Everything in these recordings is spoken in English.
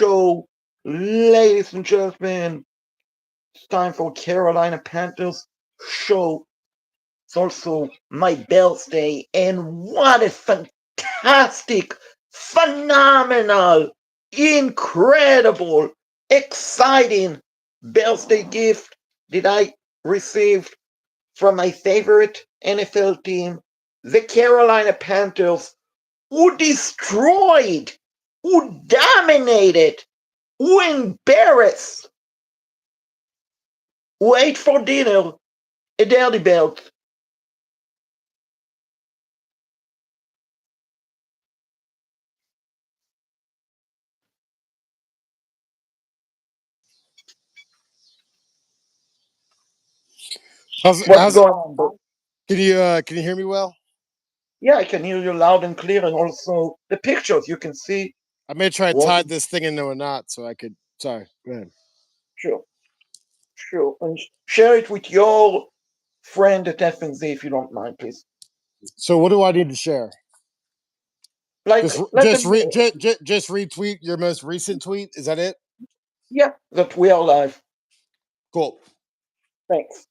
show. Ladies and gentlemen, it's time for Carolina Panthers show. It's also my birthday, and what a fantastic, phenomenal, incredible, exciting birthday gift that I received from my favorite NFL team, the Carolina Panthers, who destroyed, who dominated, who embarrassed, who ate for dinner a dirty belt. What's How's it? going on, bro? Can you hear me well? Yeah, I can hear you loud and clear, and also the pictures you can see. I may try to tie What? this thing into a knot so I could. Sorry, go ahead. Sure, sure. And share it with your friend at FNZ if you don't mind, please. So what do I need to share? Like, Just let them know. just retweet your most recent tweet. Is that it? Yeah, that we are live. Cool. Thanks.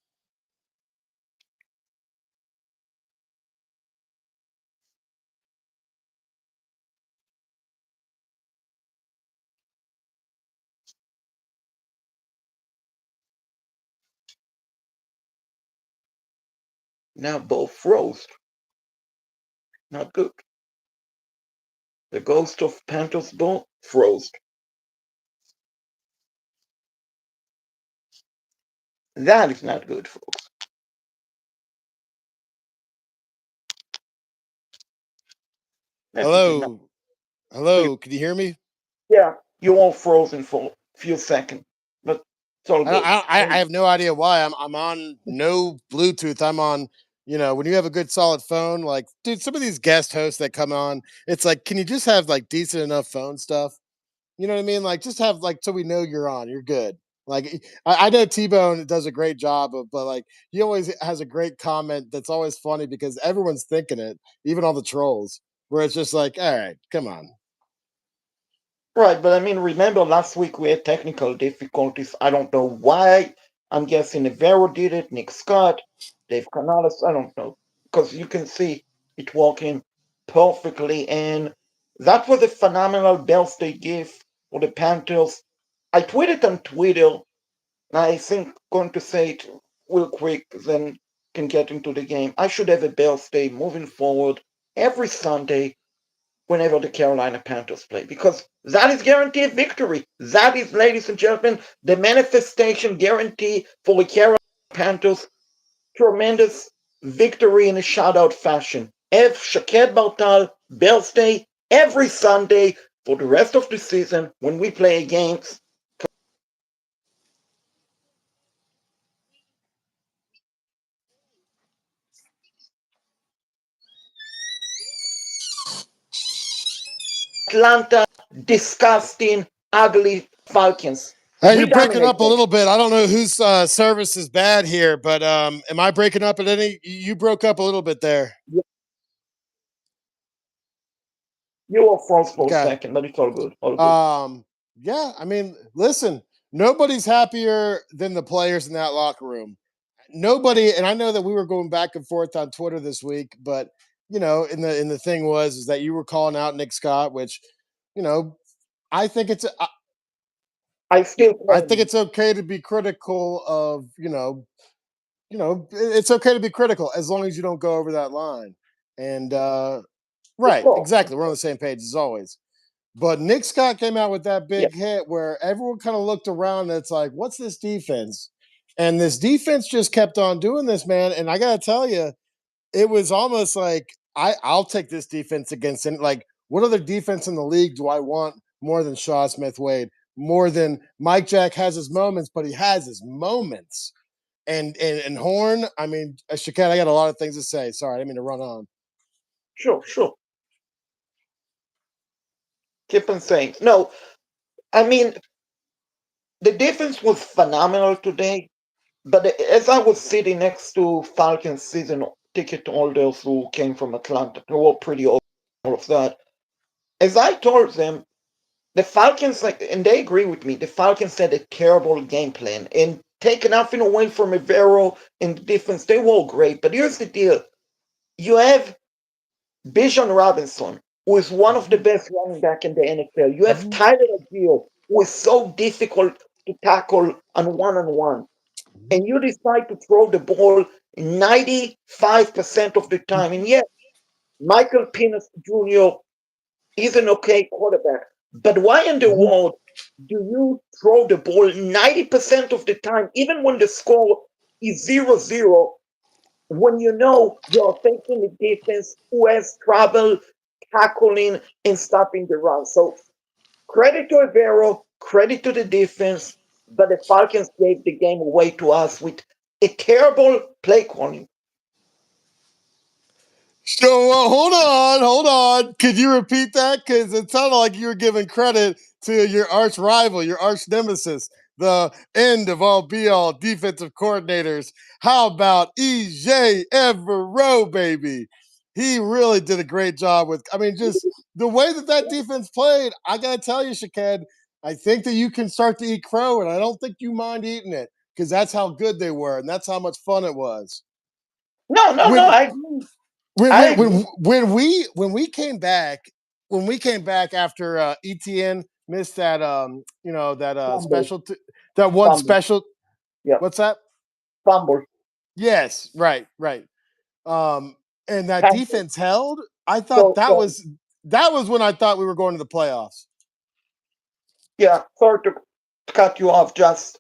Now both froze. Not good. The ghost of Panthers both froze. That is not good, folks. Message is not. Hello, hello. Can you hear me? Yeah, you're all frozen for a few seconds, but it's all good. I have no idea why. I'm on no Bluetooth. I'm on. When you have a good solid phone, like dude, some of these guest hosts that come on, it's like, can you just have like decent enough phone stuff? You know what I mean? Like, just have like so we know you're on. You're good. Like, I know T Bone does a great job of, but like he always has a great comment that's always funny because everyone's thinking it, even all the trolls. Where it's just like, all right, come on. Right, but I mean, remember last week we had technical difficulties. I don't know why. I'm guessing Evero did it, Nick Scott, Dave Canales. I don't know. Because you can see it working perfectly. And that was a phenomenal birthday gift for the Panthers. I tweeted on Twitter, and I think going to say it real quick, then can get into the game. I should have a birthday moving forward every Sunday whenever the Carolina Panthers play, because that is guaranteed victory. That is, ladies and gentlemen, the manifestation guarantee for the Carolina Panthers. Tremendous victory in a shutout fashion. F. Shaked Bartal, birthday every Sunday for the rest of the season when we play games. Atlanta, disgusting, ugly Falcons. Hey, We you're breaking dominate up a them. little bit. I don't know whose service is bad here, but am I breaking up at any? You broke up a little bit there. You were false for a Okay. second, but it's all good. All good. Um, yeah, I mean, listen, nobody's happier than the players in that locker room. Nobody, and I know that we were going back and forth on Twitter this week, but and the thing was is that you were calling out Nick Scott, which, you know, I think it's I still I call think him. it's okay to be critical of, it's okay to be critical as long as you don't go over that line. And Of right, course. exactly. We're on the same page as always. But Nick Scott came out with that Yeah. big hit where everyone kind of looked around and it's like, what's this defense? And this defense just kept on doing this, man. And I gotta tell you, it was almost like I'll take this defense against any, like, what other defense in the league do I want more than Shaw Smith Wade? More than Mike Jack has his moments, but he has his moments. And Horn, I mean, Shaquette, I got a lot of things to say. Sorry, I didn't mean to run on. Sure, sure. Keep on saying. No, I mean, the defense was phenomenal today, but as I was sitting next to Falcons season ticket holders who came from Atlanta, who were pretty old, all of that, as I told them, the Falcons, like, and they agree with me. The Falcons had a terrible game plan, and take nothing away from Rivero and the defense, they were great. But here's the deal: you have Bijan Robinson, who is one of the Mhm, best running back in the NFL. You have mhm, Tyler Aguilar, who is so difficult to tackle on one. mhm, And you decide to throw the ball 95% of the time. And mhm, yes, Michael Penix Jr. is an okay quarterback. But why in the mhm. world do you throw the ball 90% of the time, even when the score is 0-0, when you know you're facing a defense who has trouble tackling and stopping the run? So credit to Avero, credit to the defense, but the Falcons gave the game away to us with a terrible play calling. So hold on. Could you repeat that? Because it sounded like you were giving credit to your arch rival, your arch nemesis, the end of all be all defensive coordinators. How about EJ Evero, baby? He really did a great job with. I mean, just the way that defense played. I gotta tell you, Shaked, I think that you can start to eat crow, and I don't think you mind eating it because that's how good they were, and that's how much fun it was. No, no, no. When I agree. when I when agree. when when we came back after ETN missed that that Fumble, special that one fumble. special. Yeah, What's that? fumble. Yes, right. Um, and that Panthers. defense held. I thought So, that so was when I thought we were going to the playoffs. yeah, sorry to cut you off. Just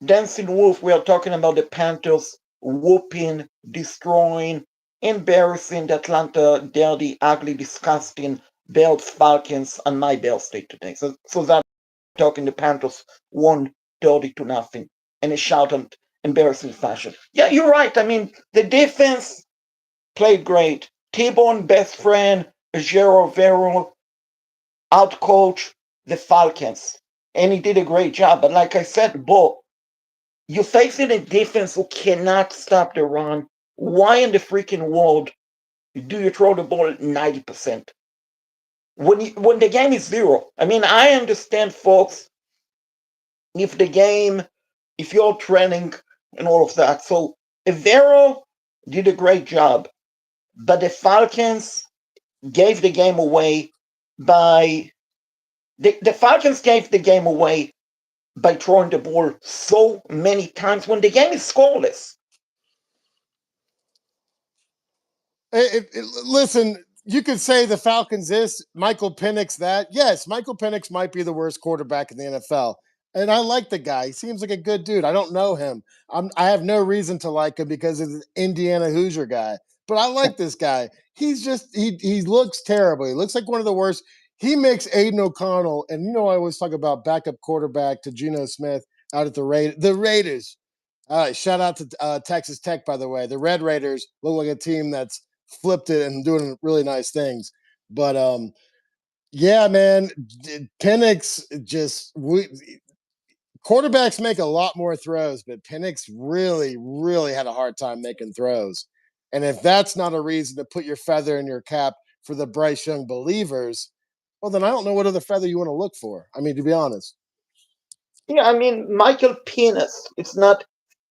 Dancing Wolf, we are talking about the Panthers whooping, destroying, embarrassing the Atlanta dirty, ugly, disgusting Bills Falcons on my Bills day today. So that talking the Panthers won 30-0 in a shout out embarrassing fashion. Yeah, you're right. I mean, the defense played great. T-Bone, best friend, Jero Vero, outcoach the Falcons. And he did a great job. But like I said, Bo, you're facing a defense who cannot stop the run. Why in the freaking world do you throw the ball 90%? When the game is zero. I mean, I understand, folks, if the game, if you're training and all of that. So Evero did a great job, but the Falcons gave the game away by the Falcons gave the game away by throwing the ball so many times when the game is scoreless. Listen, you could say the Falcons this, Michael Penix that. Yes, Michael Penix might be the worst quarterback in the NFL. And I like the guy. He seems like a good dude. I don't know him. I have no reason to like him because of the Indiana Hoosier guy. But I like this guy. He's just he looks terrible. He looks like one of the worst. He makes Aiden O'Connell, and I always talk about backup quarterback to Geno Smith out at the Raiders. Shout out to Texas Tech, by the way. The Red Raiders look like a team that's flipped it and doing really nice things. But yeah, man, Penix just quarterbacks make a lot more throws, but Penix really had a hard time making throws. And if that's not a reason to put your feather in your cap for the Bryce Young believers, well, then I don't know what other feather you want to look for. I mean, to be honest, Yeah, I mean, Michael Penis. It's not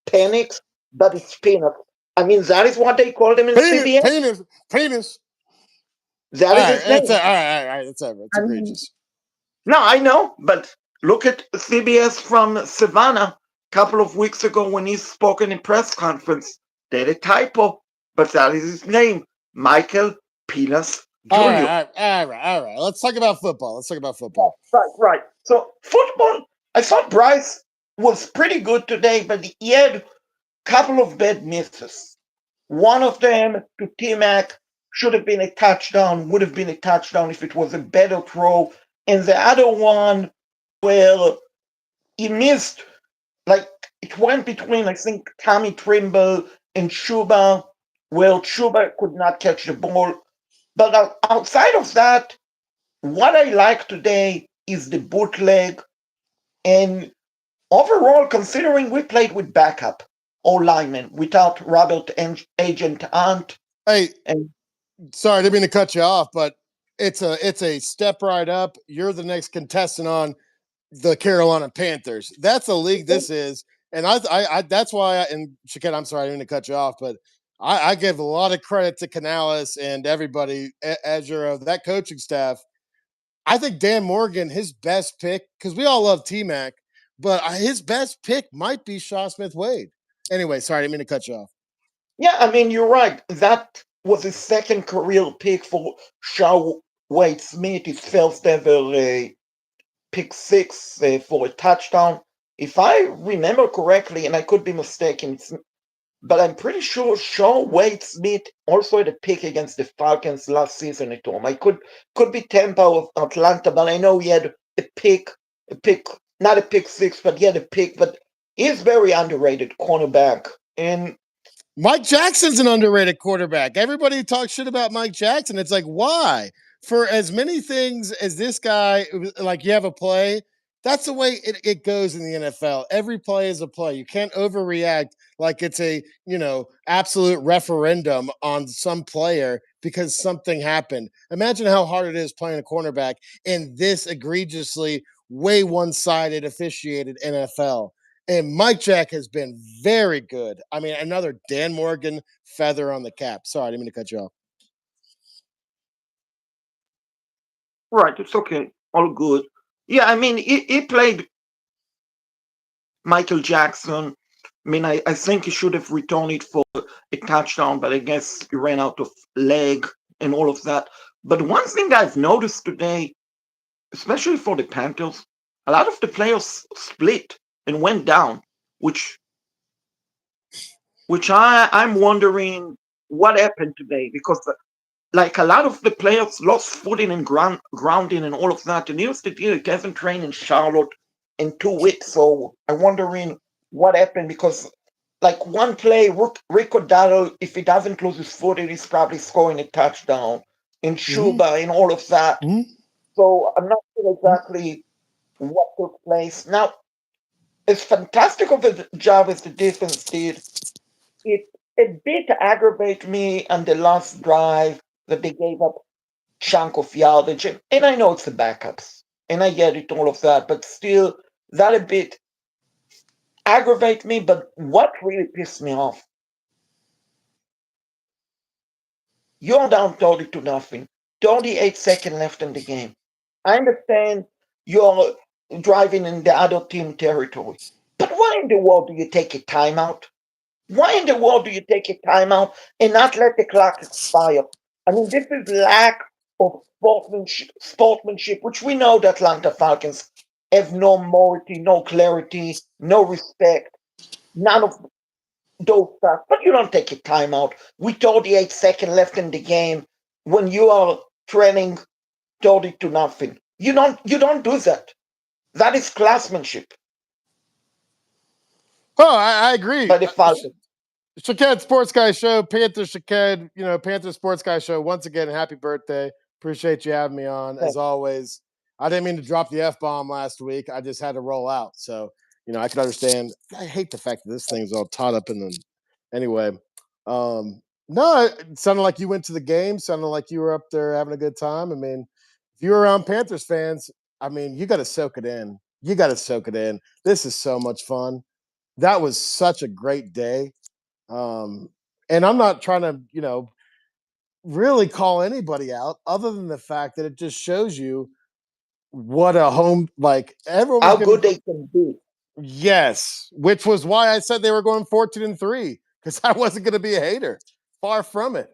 Penix, but it's Penis. I mean, that is what they called him in penis, CBS. penis, penis. That All is right, his it's name. all right. It's over. It's I mean, egregious. no, I know, but look at CBS from Savannah a couple of weeks ago when he spoke in a press conference. They had a typo, but that is his name, Michael Penis All Jr. right, all right. Let's talk about football. Let's talk about Yeah, football. right, right. So football, I thought Bryce was pretty good today, but he had a couple of bad misses. One of them to T Mac should have been a touchdown, would have been a touchdown if it was a better throw. And the other one, well, he missed, like, it went between, I think, Tommy Trimble and Chuba. Well, Chuba could not catch the ball. But outside of that, what I like today is the bootleg. And overall, considering we played with backup O linemen without Robert Agent Ant Hey, and sorry, I didn't mean to cut you off, but it's a step right up. You're the next contestant on the Carolina Panthers. That's the league this is, and I that's why. And Shaquette, I'm sorry, I didn't mean to cut you off, but I give a lot of credit to Canales and everybody as you're of that coaching staff. I think Dan Morgan, his best pick, because we all love T Mac, but his best pick might be Shaw Smith Wade. Anyway, sorry, I didn't mean to cut you off. Yeah, I mean, you're right. That was his second career pick for Shaw Wade Smith, his first ever pick six for a touchdown. If I remember correctly, and I could be mistaken, but I'm pretty sure Shaw Wade Smith also had a pick against the Falcons last season at home. I could be Tampa or Atlanta, but I know he had a pick, not a pick six, but he had a pick. But he's very underrated cornerback, and Mike Jackson's an underrated quarterback. Everybody talks shit about Mike Jackson. It's like, why? For as many things as this guy, like you have a play, that's the way it goes in the NFL. Every play is a play. You can't overreact like it's a, absolute referendum on some player because something happened. Imagine how hard it is playing a cornerback in this egregiously way one-sided officiated NFL. And Mike Jack has been very good. I mean, another Dan Morgan feather on the cap. Sorry, I didn't mean to cut you off. right, it's okay, all good. Yeah, I mean, he played Michael Jackson. I mean, I think he should have returned it for a touchdown, but I guess he ran out of leg and all of that. But one thing I've noticed today, especially for the Panthers, a lot of the players split and went down, which I'm wondering what happened today because like a lot of the players lost footing and grounding and all of that. And here's the deal: it hasn't trained in Charlotte in 2 weeks, so I'm wondering what happened because. Like one play, Rico Dowdle, if he doesn't lose his footing, he's probably scoring a touchdown in Mm-hmm. Shuba and all of that. Mm-hmm. So I'm not sure exactly what took place. Now, as fantastic of a job as the defense did, it a bit aggravate me on the last drive that they gave up chunk of yardage. And I know it's the backups, and I get it, all of that, but still, that a bit aggravate me. But what really pissed me off, you're down 30 to nothing, 38 seconds left in the game. I understand you're driving in the other team territory, but why in the world do you take a timeout? Why in the world do you take a timeout and not let the clock expire? I mean, this is lack of sportsmanship, which we know the Atlanta Falcons have no morality, no clarity, no respect, none of those stuff. But you don't take a timeout with 38 seconds left in the game when you are trailing 30 to nothing. You don't do that. That is classmanship Oh, I agree. by the Falcons. Shaked Sports Guy Show, Panther Shaked, Panther Sports Guy Show. Once again, happy birthday. Appreciate you having me on, as always. I didn't mean to drop the F bomb last week. I just had to roll out. So, I can understand. I hate the fact that this thing's all taught up in the. Anyway, no, it sounded like you went to the game, sounded like you were up there having a good time. I mean, if you're around Panthers fans, I mean, you got to soak it in. You got to soak it in. This is so much fun. That was such a great day. Um, and I'm not trying to, really call anybody out other than the fact that it just shows you what a home like everyone was How getting. good they can be. Yes, which was why I said they were going 14-3 because I wasn't going to be a hater. Far from it.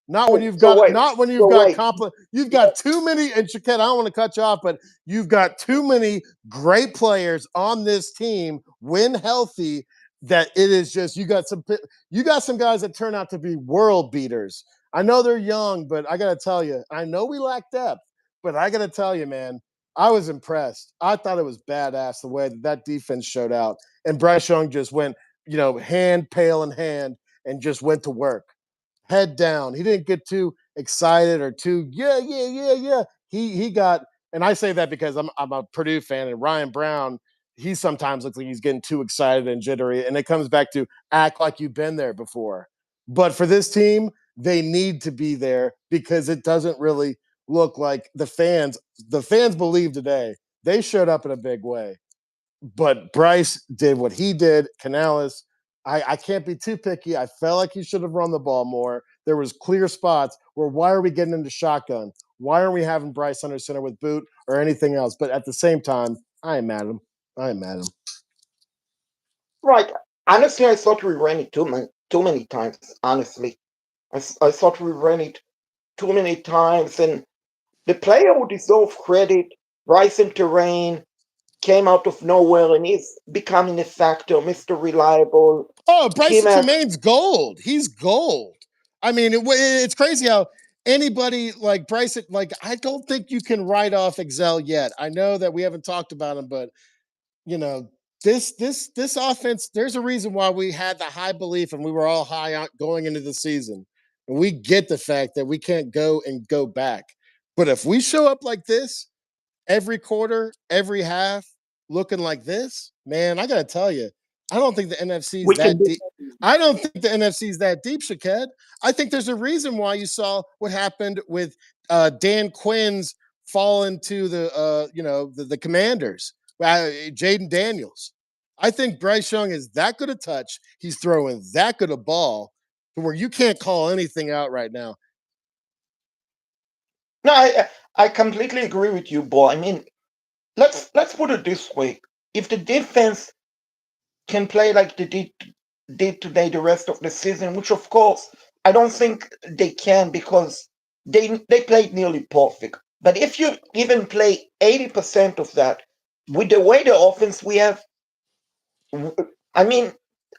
Not when Oh, you've so got wait, not when so you've got wait. compli you've Yeah, got too many. And Chiquette, I don't want to cut you off, but you've got too many great players on this team when healthy that it is just you got some guys that turn out to be world beaters. I know they're young, but I got to tell you, I know we lack depth, but I got to tell you, man, I was impressed. I thought it was badass the way that defense showed out, and Bryce Young just went, hand pail in hand, and just went to work, head down. He didn't get too excited or too yeah. He got, and I say that because I'm a Purdue fan, and Ryan Brown, he sometimes looks like he's getting too excited and jittery, and it comes back to act like you've been there before. But for this team, they need to be there because it doesn't really look like the fans believe today. They showed up in a big way. But Bryce did what he did. Canales, I can't be too picky. I felt like he should have run the ball more. There was clear spots where why are we getting into shotgun? Why aren't we having Bryce under center with boot or anything else? But at the same time, I am mad at him. I am mad at him. Right. Honestly, I thought we ran it too many times. Honestly, I thought we ran it too many times, and the player who deserves credit, Bryson Terrain, came out of nowhere and is becoming a factor, Mister Reliable. Oh, Him Bryson as Tremaine's gold. He's gold. I mean, it's crazy how anybody like Bryson, like, I don't think you can write off Excel yet. I know that we haven't talked about him, but you know, this offense, there's a reason why we had the high belief and we were all high on going into the season. And we get the fact that we can't go back. But if we show up like this, every quarter, every half, looking like this, man, I gotta tell you, I don't think the NFC is we can that do. deep. I don't think the NFC is that deep, Shaked. I think there's a reason why you saw what happened with Dan Quinn's fall into the Commanders, Jaden Daniels. I think Bryce Young is that good a touch. He's throwing that good a ball to where you can't call anything out right now. No, I completely agree with you, boy. I mean, let's put it this way: if the defense can play like they did today the rest of the season, which of course I don't think they can because they played nearly perfect. But if you even play 80% of that, with the way the offense we have, I mean,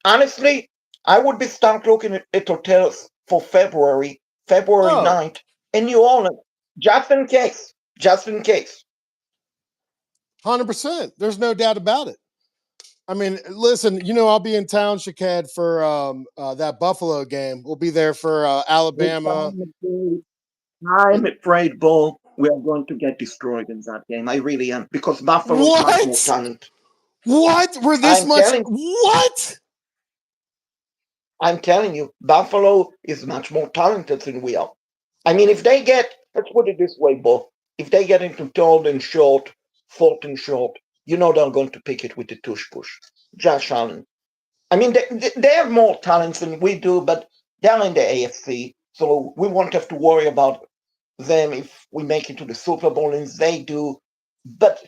honestly, I would be start looking at hotels for February Oh, 9th in New Orleans, just in case, just in case. 100%. There's no doubt about it. I mean, listen, I'll be in town, Shakad, for that Buffalo game. We'll be there for Alabama. I'm afraid, Bo, we are going to get destroyed in that game. I really am because Buffalo is much more What? talented. What? We're this I'm much? telling, What? I'm telling you, Buffalo is much more talented than we are. I mean, if they get, let's put it this way, Bo, if they get into third and short, fourth and short, they're going to pick it with the tush push. Josh Allen. I mean, they have more talents than we do, but they're in the AFC, so we won't have to worry about them if we make it to the Super Bowl and they do. But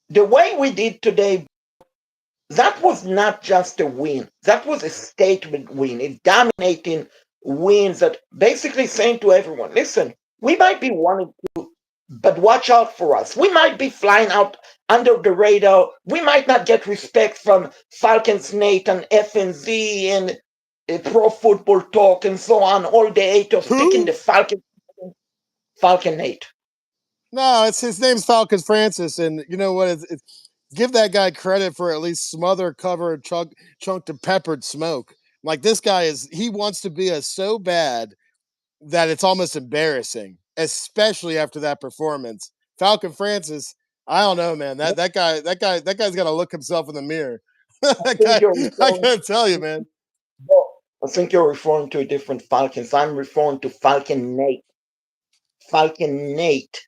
the way we did today, that was not just a win. That was a statement win, a dominating win that basically saying to everyone, listen, we might be one, but watch out for us. We might be flying out under the radar. We might not get respect from Falcons Nate and FNZ and Pro Football Talk and so on. All the haters picking the Who? Falcon Nate. No, it's his name's Falcons Francis, and you know what? Give that guy credit for at least smother, cover, chunked and peppered smoke. Like this guy he wants to be a so bad that it's almost embarrassing, especially after that performance. Falcon Francis, I don't know, man. That guy's got to look himself in the mirror. I That think guy, you're I referring. gotta tell you, man. I think you're referring to a different Falcons. I'm referring to Falcon Nate. Falcon Nate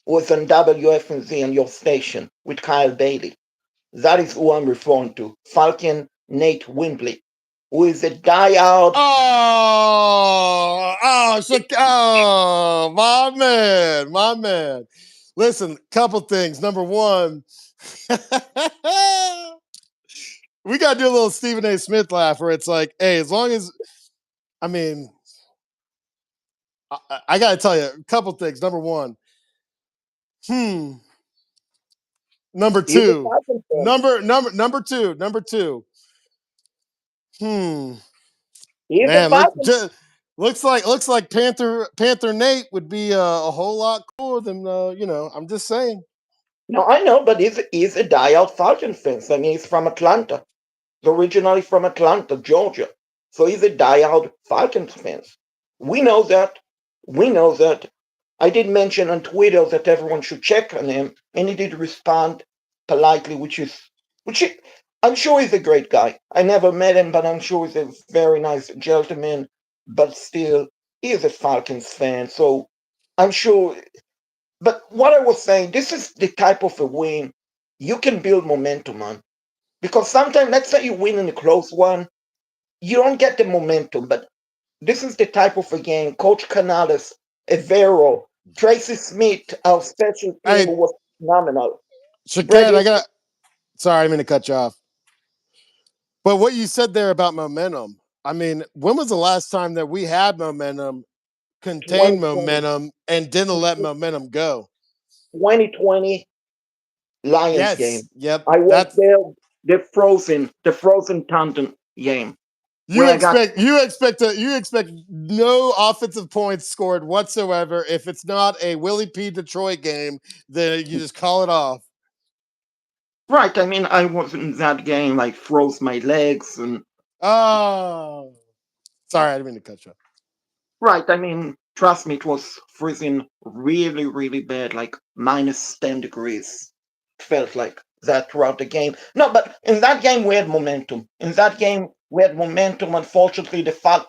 was on WFNZ on your station with Kyle Bailey. That is who I'm referring to. Falcon Nate Wimbley, who is a diehard. My man, my man. Listen, couple things. Number one, we got to do a little Stephen A. Smith laugh where it's like, hey, as long as, I mean, I got to tell you a couple things. Number one, hmm. Number He's a two, Falcon fan. number two. Hmm. He's a Man, Falcon. looks like Panther Nate would be a whole lot cooler than I'm just saying. No, I know, but he's a diehard Falcon fan. I mean, he's from Atlanta. He's originally from Atlanta, Georgia. So he's a diehard Falcons fan. We know that. We know that. I did mention on Twitter that everyone should check on him, and he did respond politely, which I'm sure he's a great guy. I never met him, but I'm sure he's a very nice gentleman. But still, he is a Falcons fan, so I'm sure. But what I was saying, this is the type of a win you can build momentum on. Because sometimes, let's say you win in a close one, you don't get the momentum. But this is the type of a game. Coach Canales, Evero, Tracy Smith, our special team, Hey, who was phenomenal. Shaquette, Brady, I got. Sorry, I'm going to cut you off. But what you said there about momentum, I mean, when was the last time that we had momentum, contained 2020, momentum, and didn't let momentum go? 2020 Lions Yes. game. Yep. I was That's there, the frozen Taunton game, you where I got expect you expect no offensive points scored whatsoever. If it's not a Willie P. Detroit game, then you just call it off. right. I mean, I was in that game, like froze my legs and Oh, sorry, I didn't mean to cut you off. right. I mean, trust me, it was freezing really, really bad, like minus 10 degrees. Felt like that throughout the game. No, but in that game we had momentum. In that game we had momentum. Unfortunately, the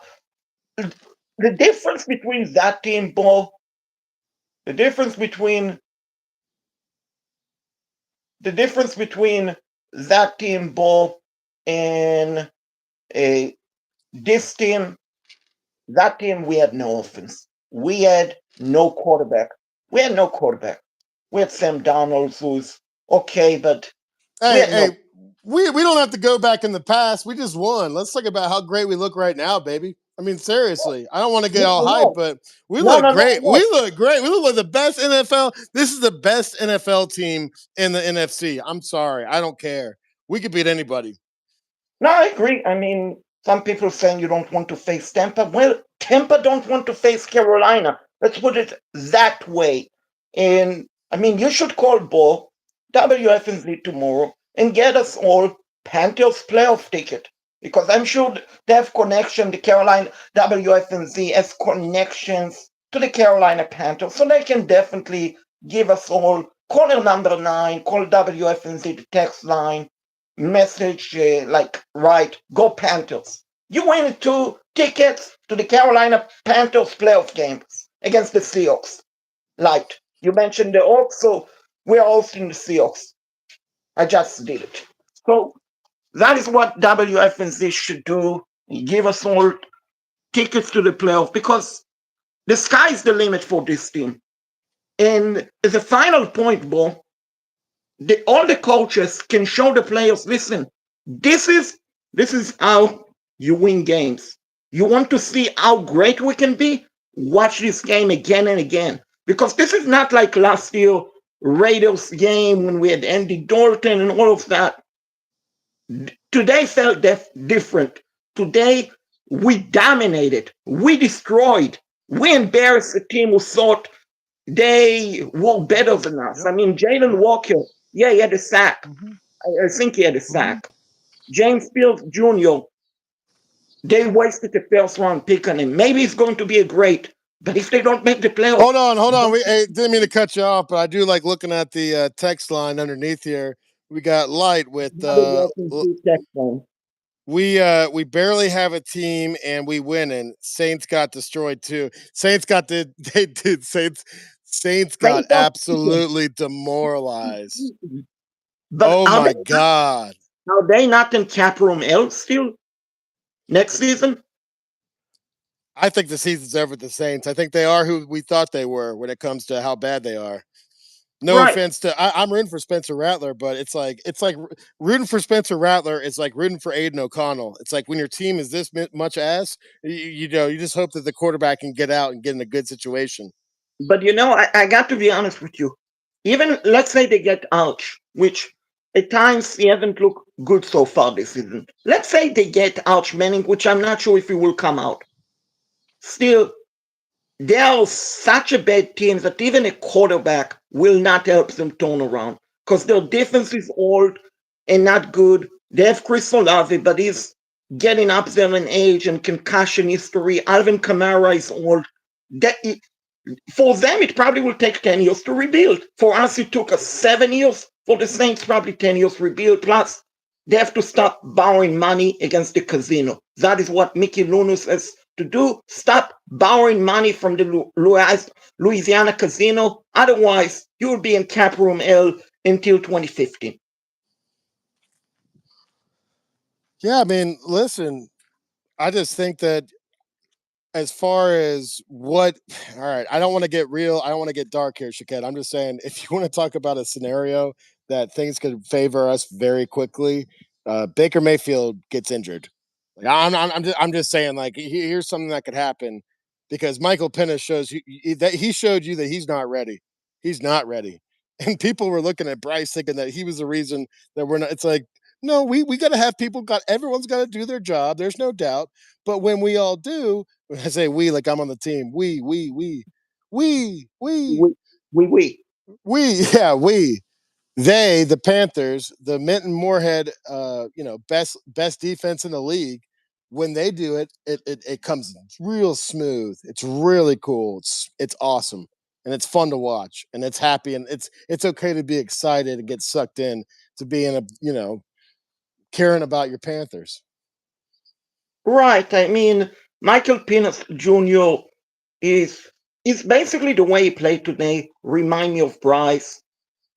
difference between that team, Bo, the difference between the difference between that team, Bo, and a this team, that team, we had no offense. We had no quarterback. We had no quarterback. We had Sam Donald, who's okay, but we Hey, had no. hey, we don't have to go back in the past. We just won. Let's talk about how great we look right now, baby. I mean, seriously, I don't want to get No, all hyped, no, but we no, look no, no, great. We no. look great. We look like the best NFL. This is the best NFL team in the NFC. I'm sorry. I don't care. We could beat anybody. No, I agree. I mean, some people saying you don't want to face Tampa. Well, Tampa don't want to face Carolina. Let's put it that way. And I mean, you should call Bo WFNZ tomorrow and get us all Panthers playoff ticket because I'm sure they have connection. The Carolina WFNZ has connections to the Carolina Panthers, so they can definitely give us all caller number 9, call WFNZ the text line message like, right, go Panthers. You win 2 tickets to the Carolina Panthers playoff games against the Seahawks. Like, you mentioned the Hawks, so we're hosting the Seahawks. I just did it. So that is what WFNZ should do. Give us all tickets to the playoff because the sky's the limit for this team. And as a final point, Bo, all the coaches can show the players, listen, this is this is how you win games. You want to see how great we can be? Watch this game again and again. Because this is not like last year Raiders game when we had Andy Dalton and all of that. Today felt different. Today we dominated. We destroyed. We embarrassed a team who thought they were better than us. I Yep. mean, Jalen Walker, yeah, he had a sack. Mm-hmm. I think he had a Mm-hmm. sack. James Fields Jr., they wasted the first round pick on him. Maybe he's going to be a great, but if they don't make the playoff, Hold on, hold on. We hey, didn't mean to cut you off, but I do like looking at the text line underneath here. We got light with we barely have a team and we winning. Saints got destroyed too. Saints got the they did Saints got absolutely demoralized. But Oh my god. are they not in cap room L still next season? I think the season's over with the Saints. I think they are who we thought they were when it comes to how bad they are. No Right. offense to I'm rooting for Spencer Rattler, but it's like rooting for Spencer Rattler is like rooting for Aiden O'Connell. It's like when your team is this much ass, you know, you just hope that the quarterback can get out and get in a good situation. But I got to be honest with you. Even let's say they get Ouch, which at times he hasn't looked good so far this season. Let's say they get Ouch Manning, which I'm not sure if he will come out. Still, they are such a bad team that even a quarterback will not help them turn around because their defense is old and not good. They have Chris Olave, but he's getting up there in age and concussion history. Alvin Kamara is old. That, for them, it probably will take 10 years to rebuild. For us, it took us 7 years. For the Saints, probably 10 years to rebuild. Plus, they have to start borrowing money against the casino. That is what Mickey Loomis has to do. Stop borrowing money from the Louisiana casino. Otherwise, you'll be in cap room L until 2015. Yeah, I mean, listen, I just think that as far as what all right, I don't want to get real, I don't want to get dark here, Shaquette. I'm just saying if you want to talk about a scenario that things could favor us very quickly, Baker Mayfield gets injured. Like I'm just saying, like, here's something that could happen because Michael Pennis shows you that he showed you that he's not ready. He's not ready. And people were looking at Bryce thinking that he was the reason that we're not. It's like, no, we got to have people. Got everyone's got to do their job. There's no doubt. But when we all do, when I say we, like I'm on the team. We, we, We, we. yeah, we. They, the Panthers, the Minton Moorhead, best defense in the league. When they do it, it comes real smooth. It's really cool. It's awesome, and it's fun to watch, and it's happy, and it's okay to be excited and get sucked in to being caring about your Panthers. Right. I mean, Michael Penix Jr. is is basically the way he played today. Remind me of Bryce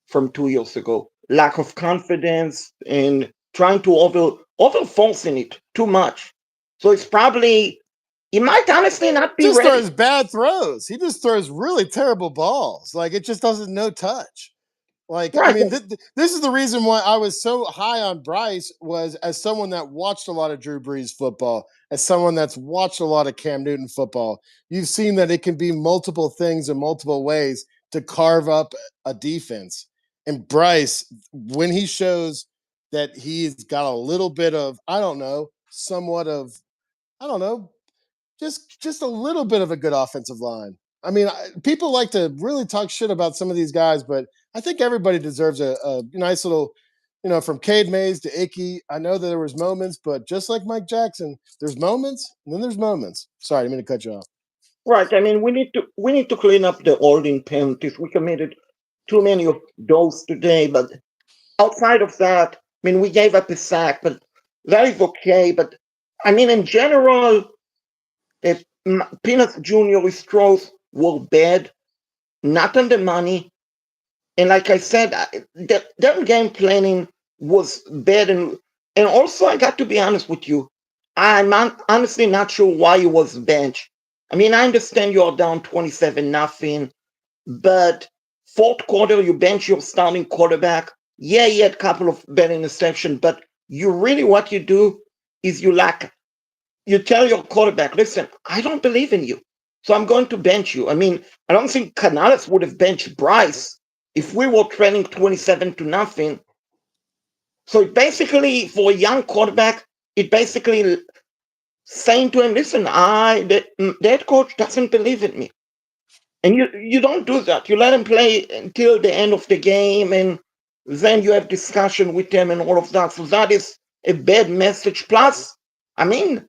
from 2 years ago. Lack of confidence and trying to over forcing it too much. So it's probably he might honestly not be Just ready. throws bad throws. He just throws really terrible balls. Like it just doesn't no touch. Like, I Right. mean, this is the reason why I was so high on Bryce was as someone that watched a lot of Drew Brees football, as someone that's watched a lot of Cam Newton football. You've seen that it can be multiple things in multiple ways to carve up a defense. And Bryce, when he shows that he's got a little bit of, I don't know, somewhat of, I don't know, just a little bit of a good offensive line. I mean, people like to really talk shit about some of these guys, but I think everybody deserves a nice little, from Cade Mays to Icky. I know that there was moments, but just like Mike Jackson, there's moments and then there's moments. Sorry, I didn't mean to cut you off. Right. I mean, we need to clean up the holding penalties. We committed too many of those today. But outside of that, I mean, we gave up a sack, but that is okay. But I mean, in general, if Peanut Junior's throws were bad, not on the money. And like I said, that game planning was bad. And also, I got to be honest with you, honestly not sure why he was benched. I mean, I understand you're down 27-0, but fourth quarter, you bench your starting quarterback. Yeah, he had a couple of bad interceptions, but what you do is you tell your quarterback, listen, I don't believe in you. So I'm going to bench you. I mean, I don't think Canales would have benched Bryce if we were trailing 27-0. So basically, for a young quarterback, it basically saying to him, listen, the head coach doesn't believe in me. And you don't do that. You let him play until the end of the game, and then you have discussion with them and all of that. So that is a bad message. Plus, I mean,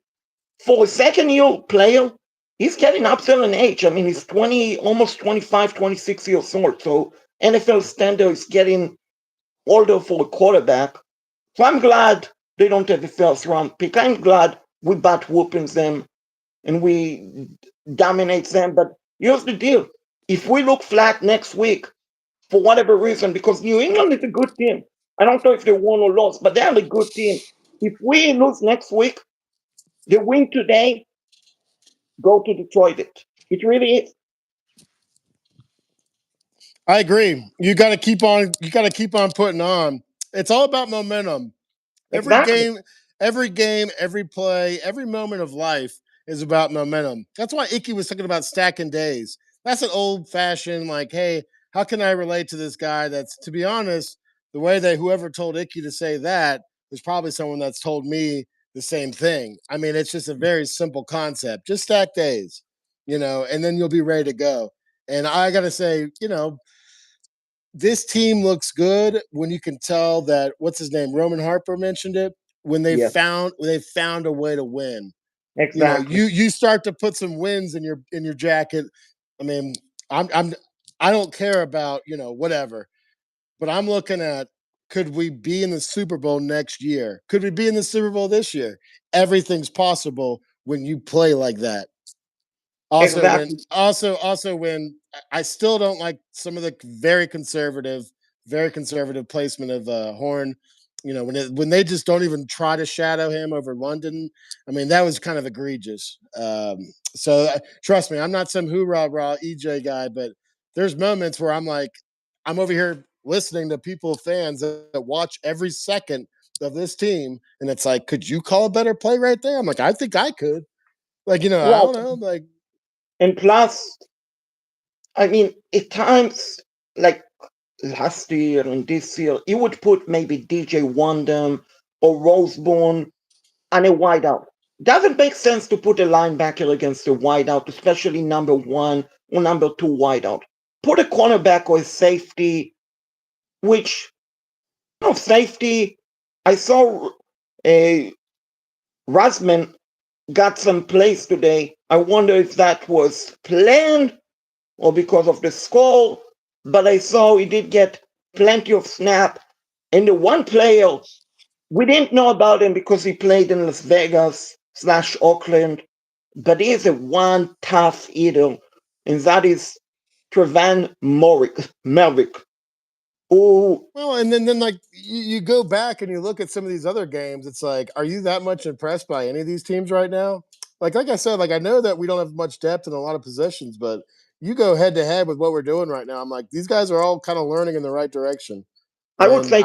for a second year player, he's getting up there in age. I mean, he's 20, almost 25, 26 years old. So NFL standard is getting older for a quarterback. So I'm glad they don't have a first round pick. I'm glad we butt whooping them and we dominate them. But here's the deal. If we look flat next week, for whatever reason, because New England is a good team. I don't know if they won or lost, but they're a good team. If we lose next week, they win today, go to Detroit. It really is. I agree. You got to keep on. You got to keep on putting on. It's all about momentum. Every Exactly. game, every game, every play, every moment of life is about momentum. That's why Icky was talking about stacking days. That's an old fashioned, like, hey, how can I relate to this guy? That's, to be honest, the way that whoever told Icky to say that is probably someone that's told me the same thing. I mean, it's just a very simple concept. Just stack days, and then you'll be ready to go. And I got to say, this team looks good when you can tell that what's his name, Roman Harper mentioned it, Yes, when they found a way to win. exactly. You start to put some wins in your jacket. I mean, I'm I don't care about, whatever, but I'm looking at, could we be in the Super Bowl next year? Could we be in the Super Bowl this year? Everything's possible when you play like that. Exactly. Also when I still don't like some of the very conservative placement of Horn. You know, when they just don't even try to shadow him over London. I mean, that was kind of egregious. Trust me, I'm not some hoorah rah EJ guy, but there's moments where I'm like, I'm over here listening to people, fans that watch every second of this team, and it's like, could you call a better play right there? I'm like, I think I could. Like, I Right. don't know. Like, And plus, I mean, at times, like last year and this year, you would put maybe DJ Wondham or Roseborn and a wideout. Doesn't make sense to put a linebacker against a wideout, especially number one or number two wideout. Put a cornerback or a safety, which, safety, I saw a Rasman got some plays today. I wonder if that was planned or because of the score, but I saw he did get plenty of snap. And the one player, we didn't know about him because he played in Las Vegas slash Oakland, but he is a one tough eater, and that is Trevan Merrick, who well, and then like you go back and you look at some of these other games. It's like, are you that much impressed by any of these teams right now? Like I said, like I know that we don't have much depth in a lot of positions, but you go head to head with what we're doing right now. I'm like, these guys are all kind of learning in the right direction, I would and say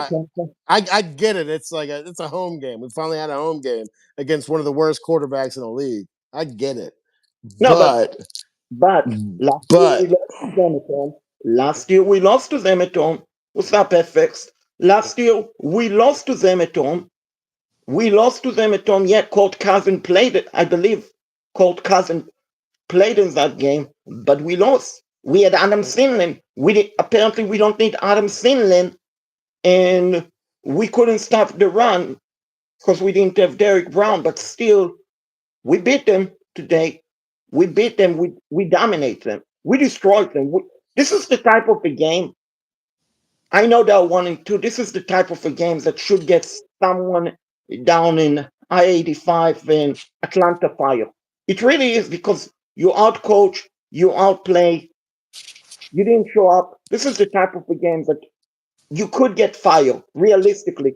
I. I get it. It's like it's a home game. We finally had a home game against one of the worst quarterbacks in the league. I get it, no, but but last year we but lost to them at home. Last year we lost to them at home. What's up, FX? Last year we lost to them at home. We lost to them at home. Yet Colt Cousin played it. I believe Colt Cousin played in that game, but we lost. We had Adam Sinlin. Apparently we don't need Adam Sinlin, and we couldn't stop the run because we didn't have Derek Brown. But still, we beat them today. We beat them. We dominate them. We destroyed them. This is the type of a game. I know they're 1-2. This is the type of a game that should get someone down in I-85 and Atlanta Fire. It really is because you outcoach, you outplay, you didn't show up. This is the type of a game that you could get fired, realistically.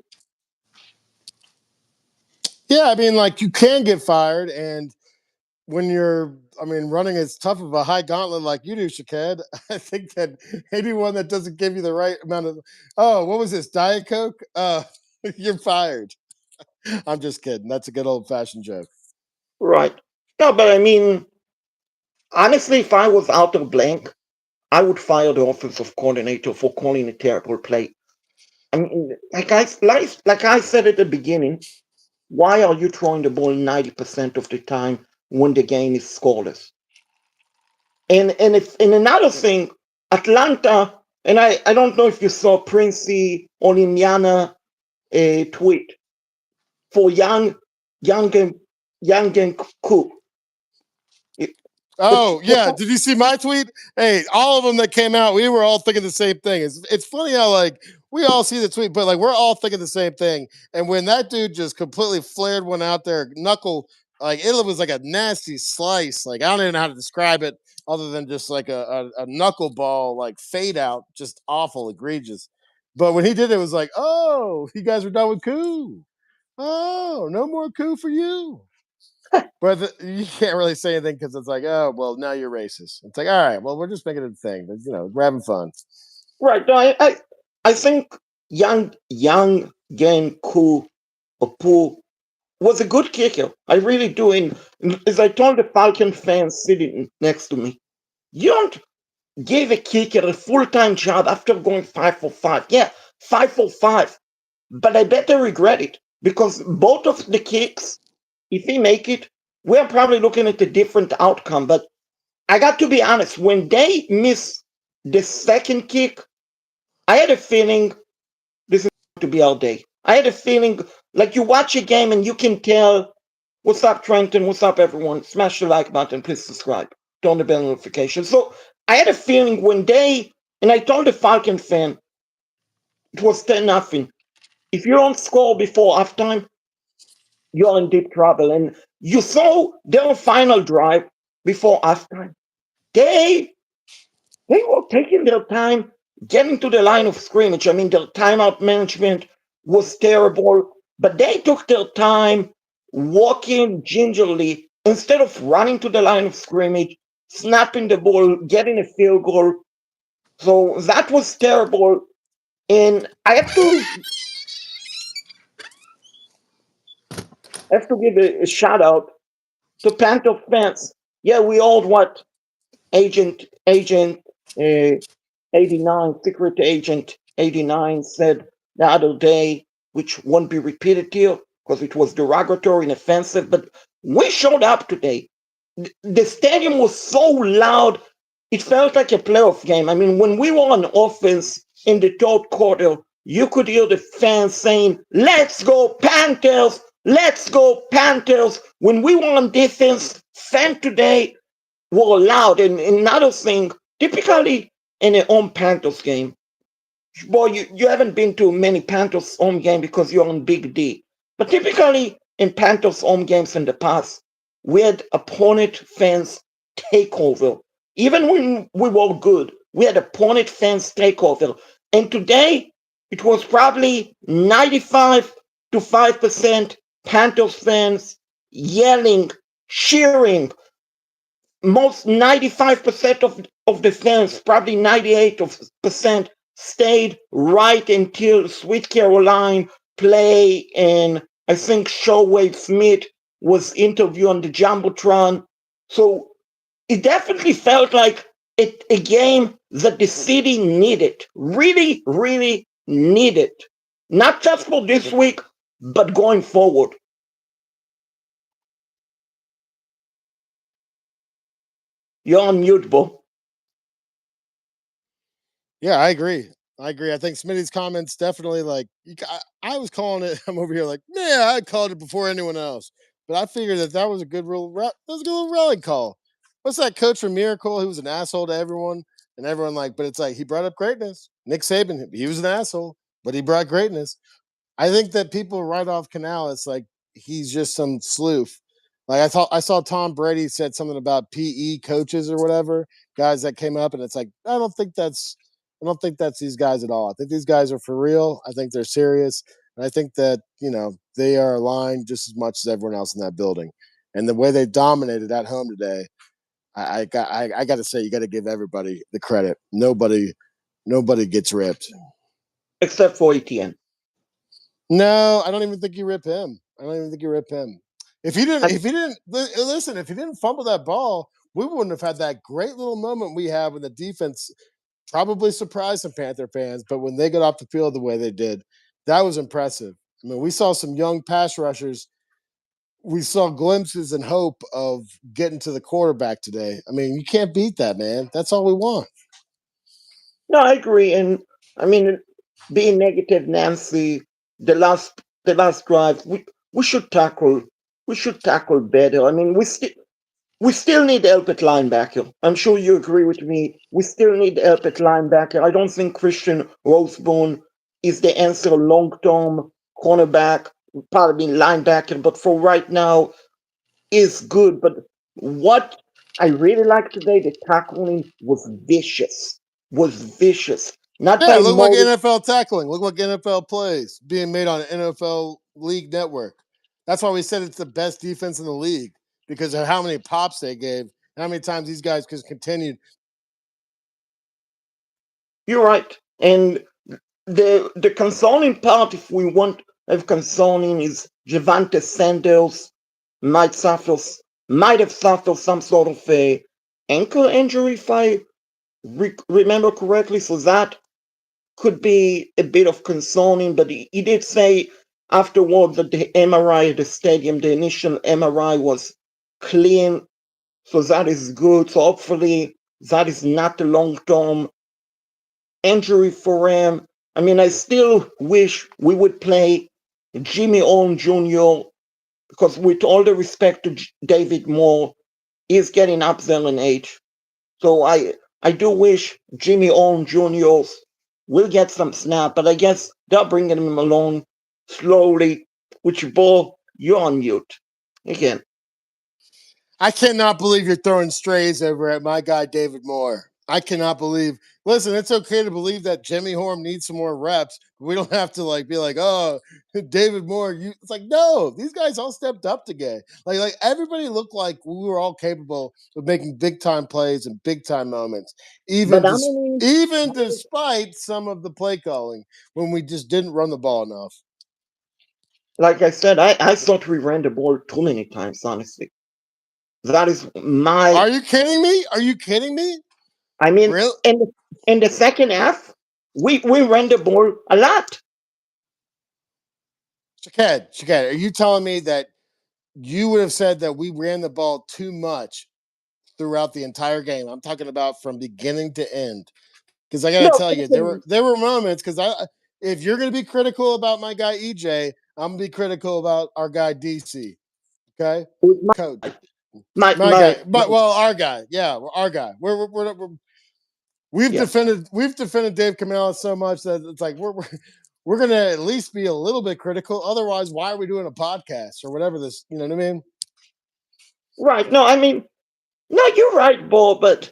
yeah, I mean, like you can get fired, and when you're, I mean, running as tough of a high gauntlet like you do, Shaked, I think that anyone that doesn't give you the right amount of, oh, what was this, Diet Coke? You're fired. I'm just kidding. That's a good old fashioned joke. Right. No, but I mean, honestly, if I was out of blank, I would fire the offensive coordinator for calling a terrible play. I mean, like I said at the beginning, why are you throwing the ball 90% of the time when the game is scoreless? And another thing, Atlanta, and I don't know if you saw Princey or Indiana tweet for young and young and cook. The, Oh yeah, did you see my tweet? Hey, all of them that came out, we were all thinking the same thing. It's funny how like we all see the tweet, but like we're all thinking the same thing. And when that dude just completely flared one out there, knuckle, like it was like a nasty slice. Like I don't even know how to describe it other than just like a knuckleball like fade out, just awful, egregious. But when he did it, it was like, oh, you guys are done with coup. Oh, no more coup for you. But you can't really say anything because it's like, oh, well, now you're racist. It's like, all right, well, we're just making it a thing. But, we're having fun. right. No, I think young Gen Ku Apu was a good kicker. I really do. And as I told the Falcon fans sitting next to me, you don't give a kicker a full-time job after going 5 for 5. Yeah, 5 for 5. But I better regret it because both of the kicks, if he make it, we're probably looking at a different outcome. But I got to be honest, when they miss the second kick, I had a feeling this is going to be our day. I had a feeling like you watch a game and you can tell what's up, Trenton, what's up, everyone. Smash the like button, please subscribe, turn the bell notification. So I had a feeling when and I told the Falcon fan, it was 10-0. If you don't score before halftime, you're in deep trouble. And You saw their final drive before halftime. They they were taking their time getting to the line of scrimmage. I mean, their timeout management was terrible, but they took their time walking gingerly instead of running to the line of scrimmage, snapping the ball, getting a field goal. So that was terrible. And I have to give a shout out to Panther fans. Yeah, we all what Agent uh, 89, Secret Agent 89 said the other day, which won't be repeated here because it was derogatory and offensive, but we showed up today. The stadium was so loud, it felt like a playoff game. I mean, when we were on offense in the third quarter, you could hear the fans saying, "Let's go Panthers! Let's go Panthers!" When we were on defense, fans today were loud. And another thing, typically in a home Panthers game, well, you haven't been to many Panthers home games because you're on Big D. But typically in Panthers home games in the past, we had opponent fans take over. Even when we were good, we had opponent fans take over. And today, it was probably 95 to 5% Panthers fans yelling, cheering, most 95% of the fans, probably 98% stayed right until Sweet Caroline play, and I think Showwave Smith was interviewed on the Jumbotron. So it definitely felt like a game that the city needed, really, really needed. Not just for this week, but going forward. You're on mute, Bo. Yeah, I agree. I agree. I think Smitty's comments definitely like I was calling it. I'm over here like, yeah, I called it before anyone else, but I figured that was a good that was a good little rally call. What's that coach from Miracle? He was an asshole to everyone, and everyone like, but it's like he brought up greatness. Nick Saban, he was an asshole, but he brought greatness. I think that people write off Canal. It's like he's just some sleuth. Like I saw Tom Brady said something about PE coaches or whatever guys that came up, and it's like I don't think that's these guys at all. I think these guys are for real. I think they're serious, and I think that they are aligned just as much as everyone else in that building. And the way they dominated at home today, I got to say you got to give everybody the credit. Nobody gets ripped. Except for ETN. No, I don't even think you rip him. I don't even think you rip him. I, If he didn't listen, if he didn't fumble that ball, we wouldn't have had that great little moment we had when the defense probably surprised some Panther fans. But when they got off the field the way they did, that was impressive. I mean, we saw some young pass rushers. We saw glimpses and hope of getting to the quarterback today. I mean, you can't beat that, man. That's all we want. no, I agree. And I mean, being negative, Nancy, the last drive, we should tackle better. I mean, we still need help at linebacker. I'm sure you agree with me. We still need help at linebacker. I don't think Christian Rosebone is the answer long term cornerback, probably linebacker, but for right now is good. But what I really liked today, the tackling was vicious. Was vicious. Not Yeah, by look like motive. NFL tackling. Look like NFL plays being made on NFL League Network. That's why we said it's the best defense in the league because of how many pops they gave, how many times these guys just continued. You're right. And the consoling part, if we want have consoling, is Javante Sanders might suffer might have suffered some sort of a ankle injury, if I remember correctly. So that could be a bit of concerning. But he did say afterward that the MRI at the stadium, the initial MRI was clean. So that is good. So hopefully that is not a long term injury for him. I mean, I still wish we would play Jimmy Owen Jr. because, with all the respect to David Moore, he's getting up there in age. So I do wish Jimmy Owen Jr. will get some snap, but I guess they're bringing him along slowly. Which, ball, you're on mute again. I cannot believe you're throwing strays over at my guy David Moore. I cannot believe. Listen, it's okay to believe that Jimmy Horn needs some more reps. We don't have to like be like, oh, David Moore. You, it's like no, these guys all stepped up today. Like everybody looked like we were all capable of making big time plays and big time moments, But I mean, even despite some of the play calling when we just didn't run the ball enough. like I said, I thought we ran the ball too many times, honestly. That is my. Are you kidding me? Are you kidding me? I mean, Real? in the second half, we ran the ball a lot. Shaked, are you telling me that you would have said that we ran the ball too much throughout the entire game? I'm talking about from beginning to end. Because I got to No, tell you, there were moments. Because if you're going to be critical about my guy EJ, I'm gonna be critical about our guy DC. Okay, with coach, my my my, guy, my but well, our guy, yeah, our guy. yeah. We've defended Dave Kamala so much that it's like we're gonna at least be a little bit critical. Otherwise, why are we doing a podcast or whatever this? You know what I mean? Right. No, I mean, no, you're right, Bo. But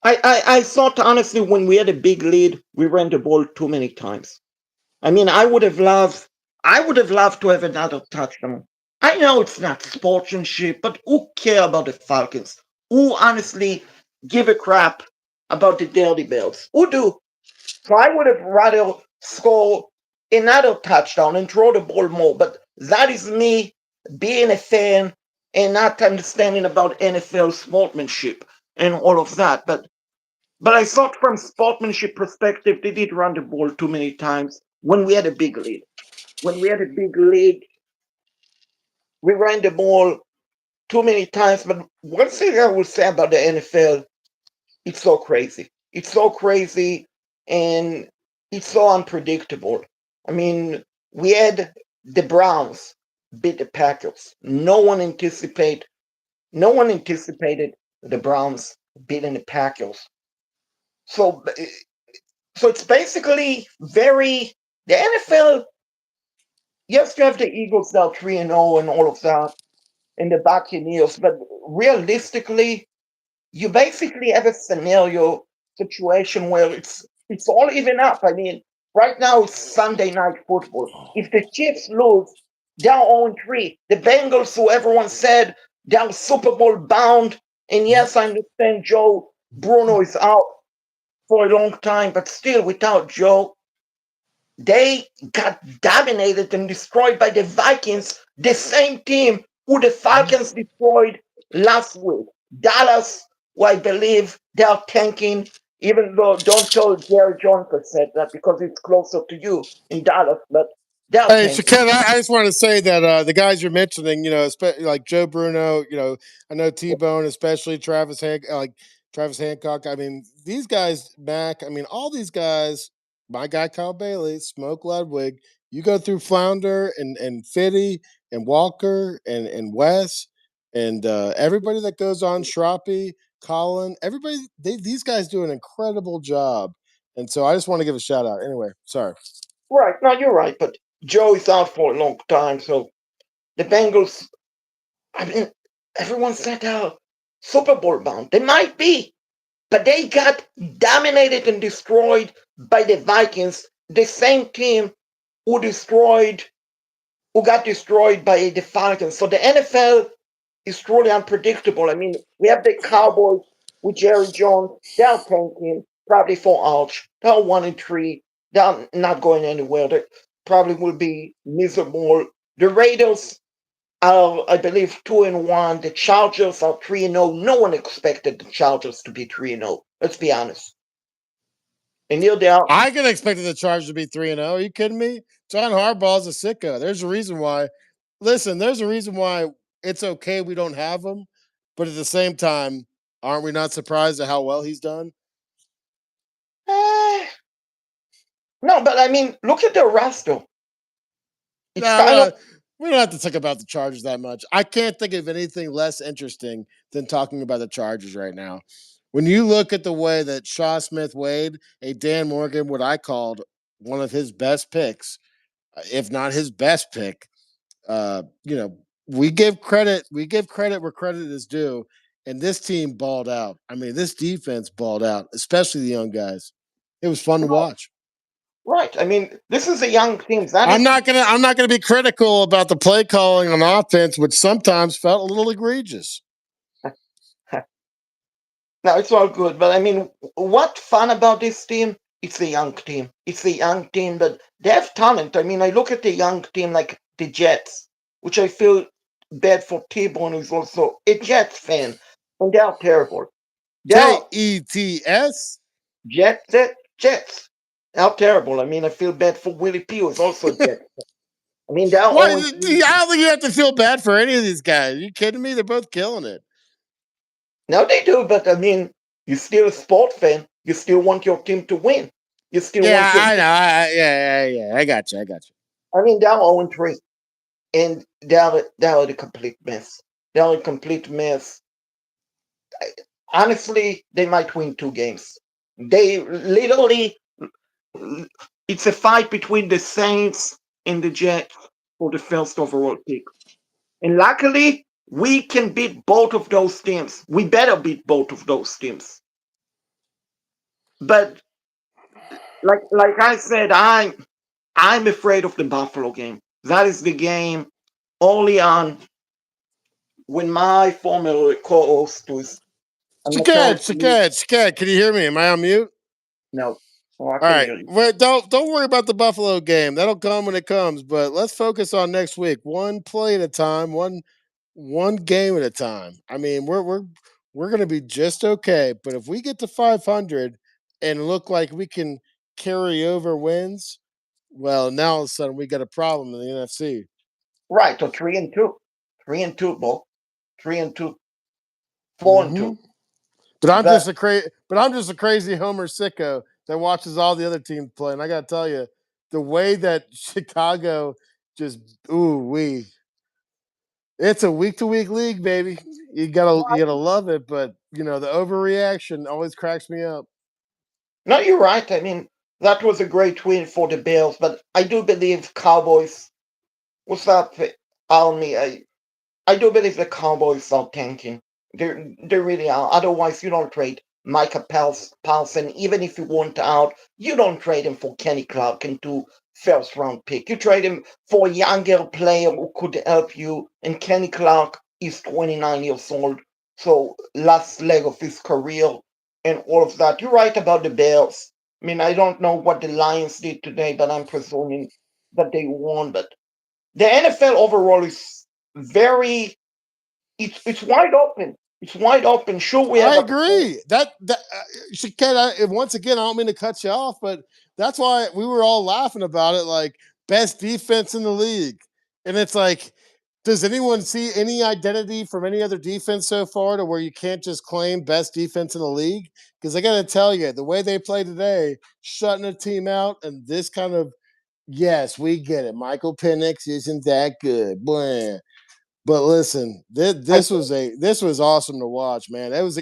I thought honestly when we had a big lead, we ran the ball too many times. I mean, I would have loved to have another touchdown. I know it's not sportsmanship, but who care about the Falcons? Who honestly give a crap about the Dirty Bells? Who do? So I would have rather score another touchdown and throw the ball more. But that is me being a fan and not understanding about NFL sportsmanship and all of that. But I thought from sportsmanship perspective, they did run the ball too many times when we had a big lead. When we had a big lead, we ran the ball too many times. But one thing I will say about the NFL, it's so crazy. It's so crazy and it's so unpredictable. I mean, we had the Browns beat the Packers. No one anticipated the Browns beating the Packers. So so it's basically very the NFL. Yes, you have the Eagles now 3-0 and all of that, and the Buccaneers, but realistically, you basically have a scenario situation where it's all even up. I mean, right now it's Sunday night football. If the Chiefs lose, they're 0-3. The Bengals, who everyone said they're Super Bowl bound, and yes, I understand Joe Bruno is out for a long time, but still, without Joe, they got dominated and destroyed by the Vikings, the same team who the Falcons destroyed last week. Dallas, who I believe they are tanking, even though don't tell Jerry Jones said that because it's closer to you in Dallas, but they are Hey, tanking. Shaquette, I just want to say that the guys you're mentioning, like Joe Bruno, I know T Bone, especially Travis Hancock. I mean, these guys, Mac. I mean, all these guys. My guy Kyle Bailey, Smoke Ludwig. You go through Flounder and Fitty and Walker and Wes and everybody that goes on Shroppy, Colin. Everybody, these guys do an incredible job. And so I just want to give a shout out. Anyway, sorry. Right, no, you're right, but Joe is out for a long time, so the Bengals, I mean, everyone said Super Bowl bound. They might be, but they got dominated and destroyed by the Vikings, the same team who destroyed who got destroyed by the Falcons. So the NFL is truly unpredictable. I mean, we have the Cowboys with Jerry Jones. They're tanking probably for Arch. They're 1-3. They're not going anywhere. They probably will be miserable. The Raiders are, I believe, 2-1. The Chargers are 3-0. No one expected the Chargers to be 3-0. Let's be honest. And here they are. I could expect the Chargers to be 3-0. Are you kidding me? John Harbaugh's a sicko. There's a reason why. Listen, there's a reason why it's okay we don't have him, but at the same time, aren't we not surprised at how well he's done? Eh, no, but I mean, look at the roster. It's No, kind of we don't have to talk about the Chargers that much. I can't think of anything less interesting than talking about the Chargers right now. When you look at the way that Shaw Smith Wade, a Dan Morgan, what I called one of his best picks, if not his best pick, uh, you know, we give credit where credit is due, and this team balled out. I mean, this defense balled out, especially the young guys. It was fun to Right. watch. Right. I mean, this is a young team. That I'm is not gonna I'm not gonna be critical about the play calling on offense, which sometimes felt a little egregious. no, it's all good. But I mean, what fun about this team? It's a young team. It's a young team, but they have talent. I mean, I look at the young team like the Jets, which I feel bad for T-Bone, who's also a Jets fan, and they are terrible. They are Jets. Jets. They are terrible. I mean, I feel bad for Willie P, who's also a Jets. I mean, they are Why? always. I don't think you have to feel bad for any of these guys. Are you kidding me? They're both killing it. Now they do, but I mean, you're still a sport fan. You still want your team to win. You still Yeah, want your. I know. Yeah. I got you. I got you. I mean, they're 0-3, and they're a complete mess. They're a complete mess. Honestly, they might win 2 games. They literally, it's a fight between the Saints and the Jets for the first overall pick. And luckily, we can beat both of those teams. We better beat both of those teams. But like I said, I'm afraid of the Buffalo game. That is the game early on when my former co-host was on maternity leave. Shakad. Can you hear me? Am I on mute? No, oh, I All can right. hear you. Wait, don't worry about the Buffalo game. That'll come when it comes. But let's focus on next week. One play at a time. One game at a time. I mean, we're gonna be just okay. But if we get to 500 and look like we can carry over wins, well, now all of a sudden we got a problem in the NFC. Right, so 3-2, 3-2, Bo, 3-2, 4-2. Hmm. But But I'm just a crazy Homer sicko that watches all the other teams play. And I gotta tell you, the way that Chicago just ooh we it's a week to week league, baby. You gotta love it, but you know the overreaction always cracks me up. no, you're right. I mean, that was a great win for the Bills. But I do believe Cowboys. What's up, Almy? I do believe the Cowboys are tanking. They really are. Otherwise, you don't trade Micah Paulson. Even if you want out, you don't trade him for Kenny Clark and 2 first round pick. You trade him for a younger player who could help you. And Kenny Clark is 29 years old, so last leg of his career and all of that. You're right about the Bears. I mean, I don't know what the Lions did today, but I'm presuming that they won. But the NFL overall is very it's wide open. It's wide open. Sure, we I have upset. agree. Once again, I don't mean to cut you off, but that's why we were all laughing about it. Like best defense in the league, and it's like, does anyone see any identity from any other defense so far to where you can't just claim best defense in the league? Because I got to tell you, the way they play today, shutting a team out, and this kind of yes, we get it. Michael Penix isn't that good, boy. But listen, I this was awesome to watch, man. It was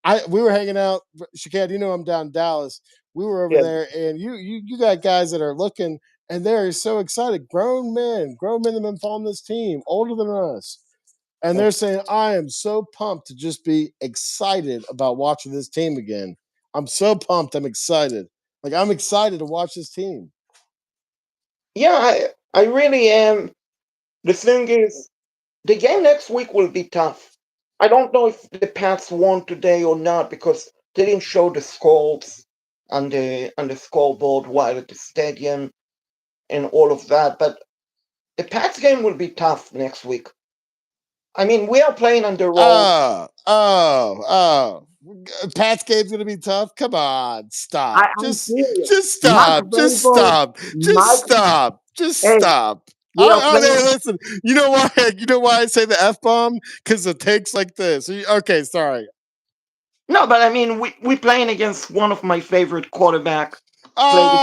I we were hanging out. Shakad, you know I'm down in Dallas. We were over yeah, there, and you got guys that are looking, and they're so excited. Grown men that have been following this team, older than us, and they're saying, "I am so pumped to just be excited about watching this team again. I'm so pumped. I'm excited. Like I'm excited to watch this team." yeah. I really am. The thing is, the game next week will be tough. I don't know if the Pats won today or not because they didn't show the scores on the scoreboard while at the stadium and all of that. But the Pats game will be tough next week. I mean, we are playing on the road. Oh. Pat's game's gonna be tough. Come on, stop. I'm serious. Just Mike stop. Just Vrabel, stop. Just Mike. stop. Just Hey, stop. we are Hey, playing. listen. You know why? You know why I say the f bomb? Because it takes like this. Okay, sorry. No, but I mean, we playing against one of my favorite quarterback. Play the team.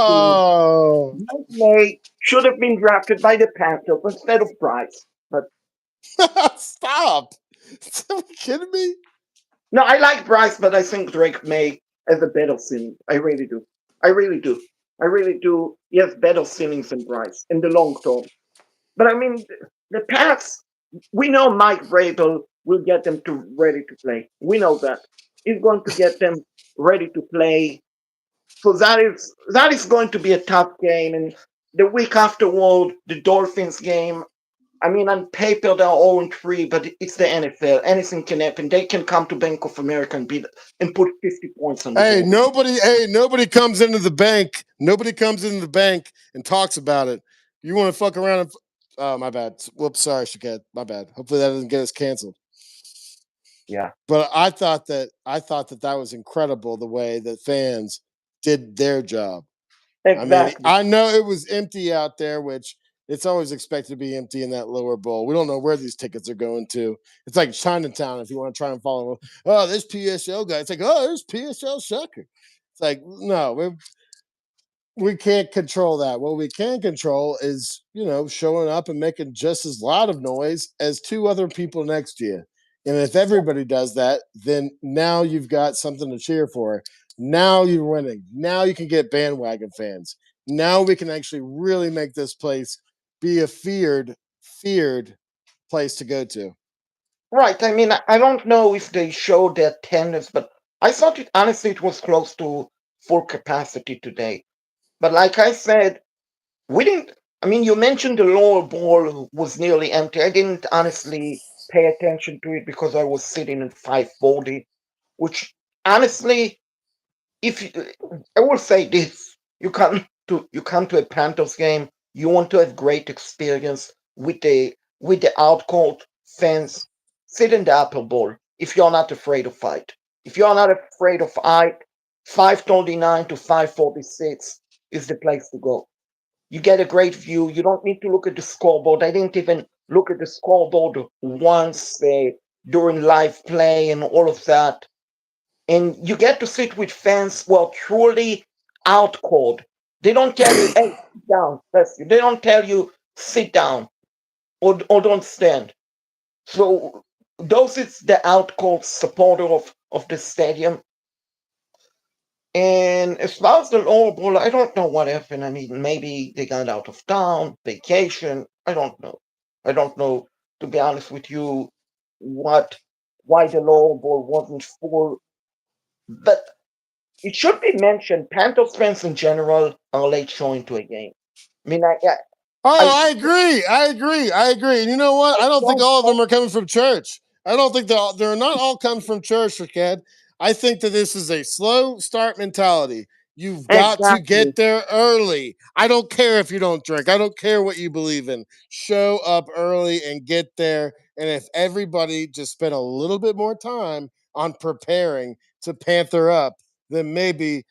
Oh, Mike May should have been drafted by the Panthers instead of Bryce. But stop. Are you kidding me? no, I like Bryce, but I think Drake May has a better ceiling. I really do. I really do. I really do. He has better ceilings than Bryce in the long term. But I mean, the Pats. We know Mike Vrabel will get them to ready to play. We know that he's going to get them ready to play. So that is going to be a tough game. And the week afterward, the Dolphins game. I mean, on paper they're 0-3, but it's the NFL. Anything can happen. They can come to Bank of America and beat and put 50 points on the Hey, board. nobody comes into the bank. Nobody comes into the bank and talks about it. You want to fuck around and oh, my bad. Whoops, sorry, Shaket. My bad. Hopefully that doesn't get us canceled. Yeah, But I thought that was incredible the way that fans did their job. I mean, exactly. I know it was empty out there, which it's always expected to be empty in that lower bowl. We don't know where these tickets are going to. It's like Chinatown if you want to try and follow. Oh, this PSL guy. It's like, oh, there's PSL sucker. It's like, no, we can't control that. What we can control is, showing up and making just as loud of noise as two other people next to you. And if everybody does that, then now you've got something to cheer for. Now you're winning. Now you can get bandwagon fans. Now we can actually really make this place be a feared place to go to. Right. I mean, I don't know if they showed their attendance, but I thought it honestly it was close to full capacity today. But like I said, we didn't. I mean, you mentioned the lower bowl was nearly empty. I didn't honestly pay attention to it because I was sitting at 540, which honestly, if you, I will say this, you come to a Panthers game, you want to have great experience with the outcourt fans. Sit in the upper bowl if you're not afraid of fight. If you're not afraid of fight, 529 to 546 is the place to go. You get a great view. You don't need to look at the scoreboard. I didn't even look at the scoreboard once during live play and all of that. And you get to sit with fans who are truly out cold. They don't tell you, hey, sit down. They don't tell you, sit down or don't stand. So those is the out cold supporter of the stadium. And as far as the lower bowl, I don't know what happened. I mean, maybe they got out of town, vacation. I don't know. I don't know, to be honest with you, what why the lower bowl wasn't full. But it should be mentioned, Panthers fans in general are late showing to a game. I mean, Oh, I I agree. I agree. I agree. And you know what? I I don't think don't all of them are coming from church. I don't think they're not all coming from church, Rickhead. I think that this is a slow start mentality. You've got to exactly get there early. I don't care if you don't drink. I don't care what you believe in. Show up early and get there. And if everybody just spent a little bit more time on preparing to panther up, then maybe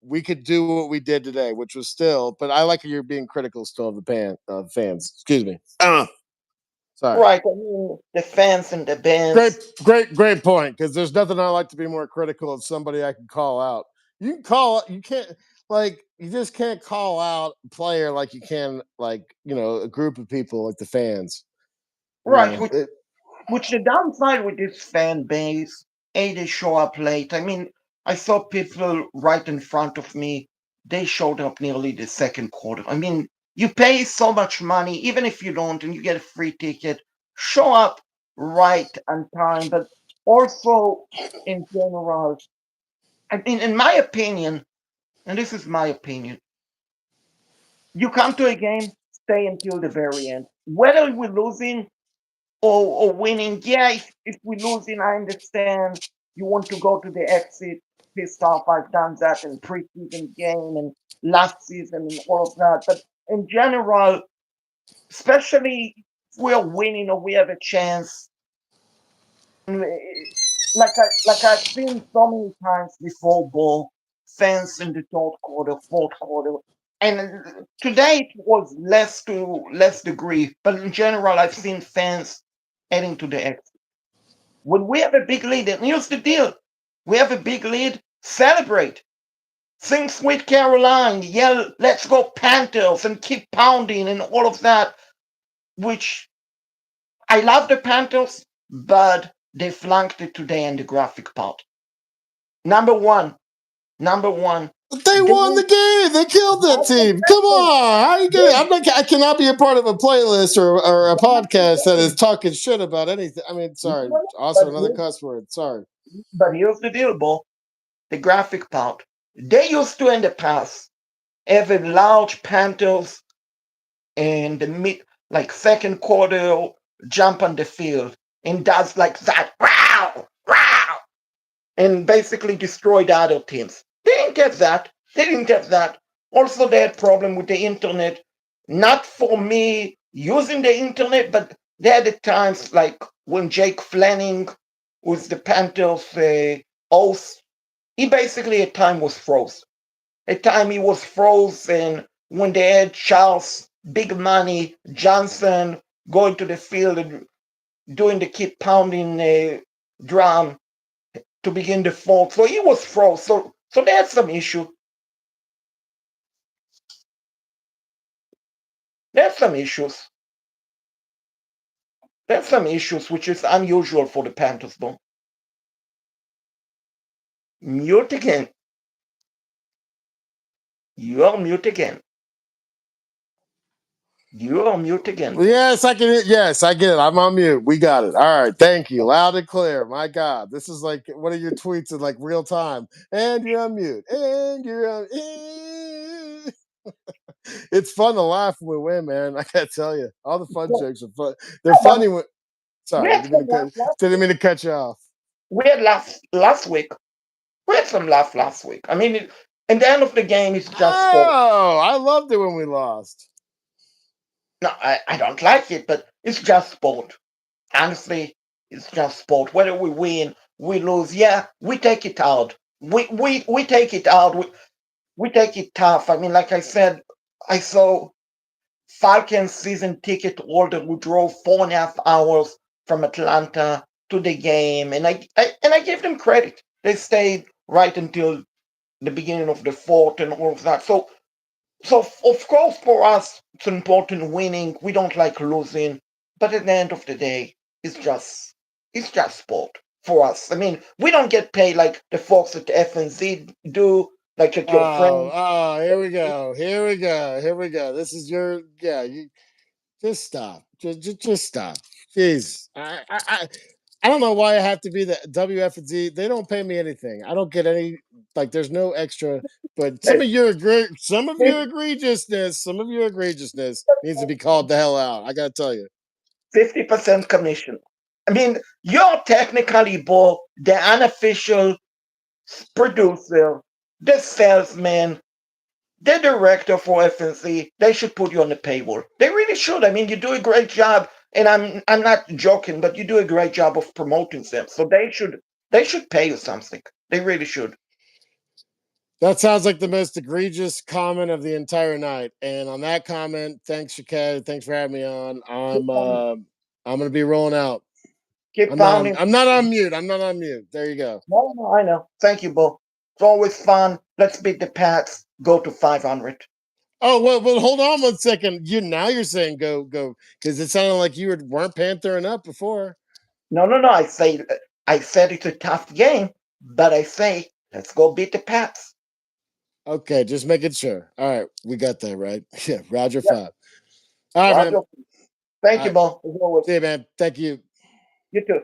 we could do what we did today, which was still. But I like you're being critical still of the fans. Excuse me. Sorry. right. I mean, the fans and the Great, bands. great point. Because there's nothing I like to be more critical of somebody I can call out. You can call. You can't like. You just can't call out a player like you can like a group of people like the fans. You Right, know. which the downside with this fan base, they show up late. I mean, I saw people right in front of me. They showed up nearly the second quarter. I mean, you pay so much money, even if you don't, and you get a free ticket. Show up right on time, but also in general. I mean, in my opinion, and this is my opinion, you come to a game, stay until the very end. Whether we're losing or winning. Yeah, if we're losing, I understand you want to go to the exit pissed off. I've done that in preseason game and last season and all of that. But in general, especially if we're winning or we have a chance, like I've seen so many times before ball, fans in the third quarter, fourth quarter. And today it was less degree, but in general, I've seen fans heading to the exit. When we have a big lead, and here's the deal: we have a big lead, celebrate, sing Sweet Caroline, yell, let's go Panthers, and keep pounding and all of that, which I love the Panthers, but they flunked it today in the graphic part. Number one, number one, They They won the game. They killed that team. Come on. How you get it? they I cannot be a part of a playlist or a podcast that is talking shit about anything. I mean, sorry. Also, but another here's, cuss word. Sorry. but here's the deal, Bo. The graphic part. They used to in the past have a large Panthers and the mid like second quarter jump on the field and does like that wow wow and basically destroy the other teams. They didn't get that. They didn't get that. Also, they had problem with the internet. Not for me using the internet, but they had the times like when Jake Flanning was the Panthers host. He basically at time was froze. At time he was frozen when they had Charles Big Money Johnson going to the field and doing the keep pounding drum to begin the fourth. So he was froze. So there's some issue. There's some issues. There's some issues which is unusual for the Panthers though. Mute again. You are mute again. You are mute again, Bo. Yes, I can. Yes, I get it. I'm on mute. We got it. All right. Thank you. Loud and clear. My God, this is like one of your tweets in like real time. And you're on mute. And you're on. It's fun to laugh when we win, man. I gotta tell you, all the fun So, jokes are fun. They're no, but funny when. we Sorry, had some laugh last didn't week. mean to cut you off. We had last week. We had some laugh last week. I mean, in the end of the game, it's just sport. Oh, I loved it when we lost. No, I don't like it, but it's just sport. Honestly, it's just sport. Whether we win, we lose, yeah, we take it out. We take it out. We take it tough. I mean, like I said, I saw Falcons season ticket holder who drove 4.5 hours from Atlanta to the game, and I give them credit. They stayed right until the beginning of the fourth and all of that. So of course for us it's important winning. We don't like losing, but at the end of the day, it's just sport for us. I mean, we don't get paid like the folks at the FNZ do, like at your Oh, friend. oh, here we go. Here we go. Here we go. This is your yeah. You just stop. Just stop. Jeez. I don't know why I have to be the WF&Z. They don't pay me anything. I don't get any like there's no extra, but some of your egregiousness needs to be called the hell out. I gotta tell you. 50% commission. I mean, you're technically both the unofficial producer, the salesman, the director for FNC. They should put you on the payroll. They really should. I mean, you do a great job, and I'm not joking, but you do a great job of promoting them. So they should pay you something. They really should. That sounds like the most egregious comment of the entire night. And on that comment, thanks, Shakad. Thanks for having me on. I'm gonna be rolling out. Keep pounding. I'm not on mute. I'm not on mute. There you go. No, no, I know. Thank you, Bo. It's always fun. Let's beat the Pats. Go to 500. Oh well, hold on one second. You're saying go because it sounded like weren't panthering up before. No, no, no. I said it's a tough game, but I say let's go beat the Pats. Okay, just making sure. All right, we got that right. Yeah, Roger Yeah, 5. All right, man. Roger. Thank All you, right, Bo. As always. see you, man. Thank you. You too.